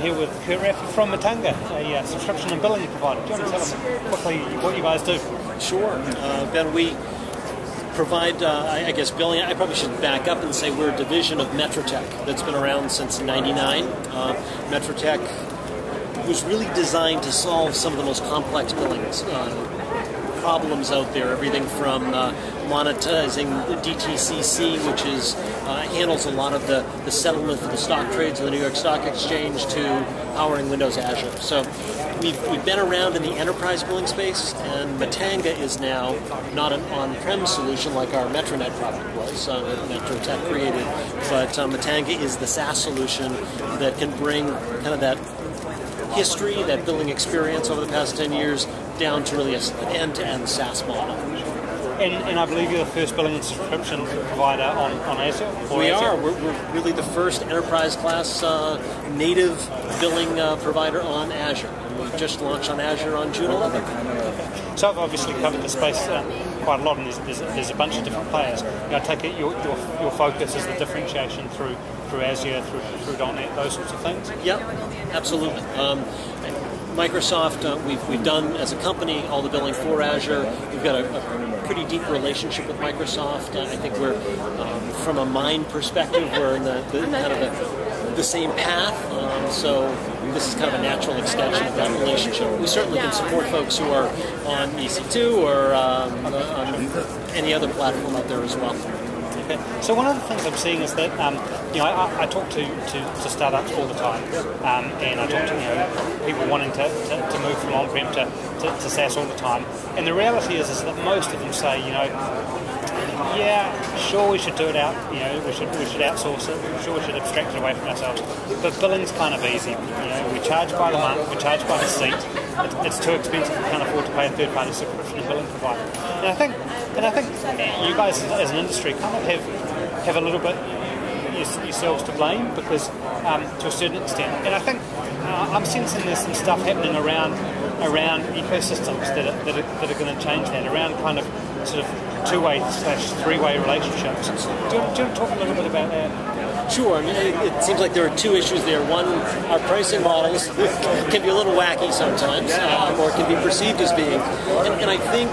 here with Curt Raffi from Metanga, a subscription and billing provider. Do you want to tell us quickly what you guys do? Sure. Ben, we provide, I guess, billing. I probably should back up and say we're a division of Metrotech that's been around since '99. Metrotech was really designed to solve some of the most complex billings problems out there. Everything from monetizing DTCC, which is handles a lot of the settlement for the stock trades of the New York Stock Exchange, to powering Windows Azure. So we've been around in the enterprise billing space, and Metanga is now not an on-prem solution like our Metronet product was, that Metrotech created, but Metanga is the SaaS solution that can bring kind of that history, that billing experience over the past 10 years, down to really an end-to-end SaaS model. And I believe you're the first billing and subscription provider on Azure? We are. We're really the first enterprise-class native billing provider on Azure. And we just launched on Azure on June 11th. Okay. So I've obviously covered the space quite a lot, and there's a bunch of different players. I take it your focus is the differentiation through Azure, through .NET, those sorts of things? Yep, absolutely. Microsoft, we've done as a company all the billing for Azure. We've got a pretty deep relationship with Microsoft. I think we're, from a mind perspective, we're in the kind of the same path. So this is kind of a natural extension of that relationship. We certainly can support folks who are on EC2 or on any other platform out there as well. Okay. So one of the things I'm seeing is that I talk to startups all the time, and I talk to people wanting to move from on-prem to SaaS all the time. And the reality is that most of them say, yeah, sure, we should do it out. We should outsource it. Sure, we should abstract it away from ourselves. But billing's kind of easy. We charge by the month. We charge by the seat. It's too expensive. We can't afford to pay a third-party subscription and billing provider. And I think you guys, as an industry, kind of have a little bit yourselves to blame, because to a certain extent. And I think I'm sensing there's some stuff happening around ecosystems that are going to change that, around kind of sort of two-way / three-way relationships. Do you want to talk a little bit about that? Sure. I mean, it seems like there are two issues there. One, our pricing models can be a little wacky sometimes, or can be perceived as being. And I think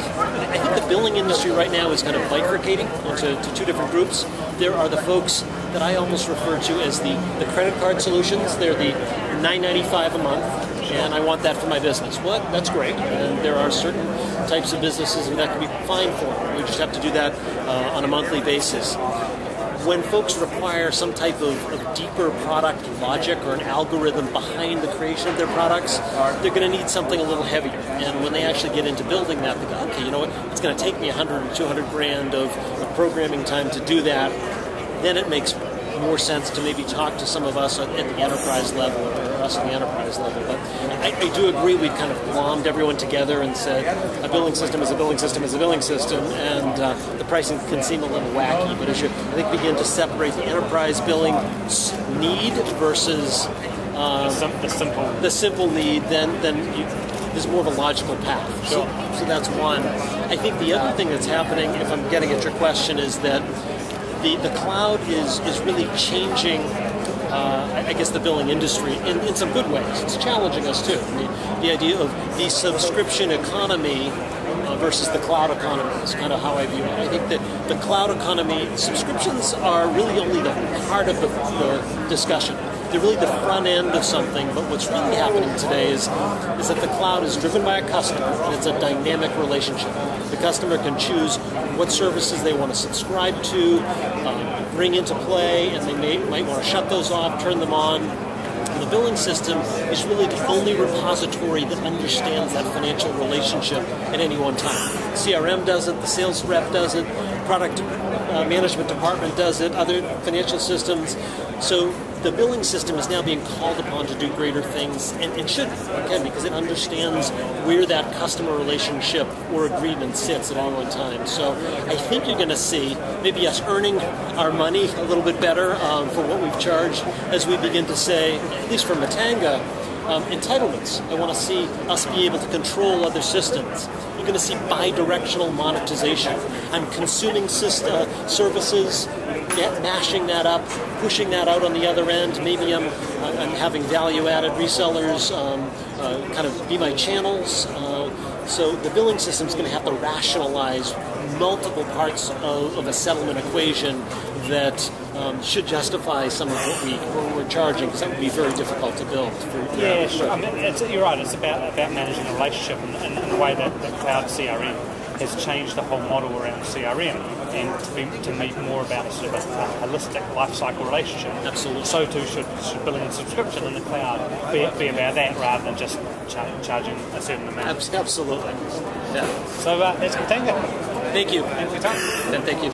the billing industry right now is kind of bifurcating into two different groups. There are the folks that I almost refer to as the credit card solutions. They're the $9.95 a month, and I want that for my business. Well, that's great. And there are certain types of businesses that can be fine for. We just have to do that on a monthly basis. When folks require some type of deeper product logic or an algorithm behind the creation of their products, they're going to need something a little heavier. And when they actually get into building that, they go, okay, you know what, it's going to take me 100 or 200 grand of programming time to do that. Then it makes more sense to maybe talk to some of us at the enterprise level, or us at the enterprise level. But I do agree we've kind of glommed everyone together and said a billing system is a billing system is a billing system, and the pricing can seem a little wacky. But as you, I think, begin to separate the enterprise billing need versus the simple need, then there's more of a logical path. So that's one. I think the other thing that's happening, if I'm getting at your question, is that the cloud is really changing, I guess, the billing industry in some good ways. It's challenging us too. I mean, the idea of the subscription economy versus the cloud economy is kind of how I view it. I think that the cloud economy, subscriptions are really only the part of the discussion. They're really the front end of something, but what's really happening today is that the cloud is driven by a customer, and it's a dynamic relationship. The customer can choose what services they want to subscribe to, bring into play, and they might want to shut those off, turn them on. And the billing system is really the only repository that understands that financial relationship at any one time. CRM does it, the sales rep does it, product management department does it, other financial systems. So the billing system is now being called upon to do greater things, and it should, again, because it understands where that customer relationship or agreement sits at any one time. So I think you're going to see maybe us earning our money a little bit better for what we've charged as we begin to say, at least for Metanga, entitlements. I want to see us be able to control other systems. You're going to see bi-directional monetization. I'm consuming services mashing that up, pushing that out on the other end. Maybe I'm having value-added resellers kind of be my channels. So the billing system is going to have to rationalize multiple parts of a settlement equation that should justify some of what we're charging, because that would be very difficult to build. Yeah, sure. I mean, you're right. It's about managing the relationship and the way that cloud CRM has changed the whole model around CRM, and to be more about a sort of a holistic life cycle relationship. Absolutely. So too should billing and subscription in the cloud be about that rather than just charging a certain amount. Absolutely. Yeah. So that's Metanga. Thank you. Thanks for your time. And thank you.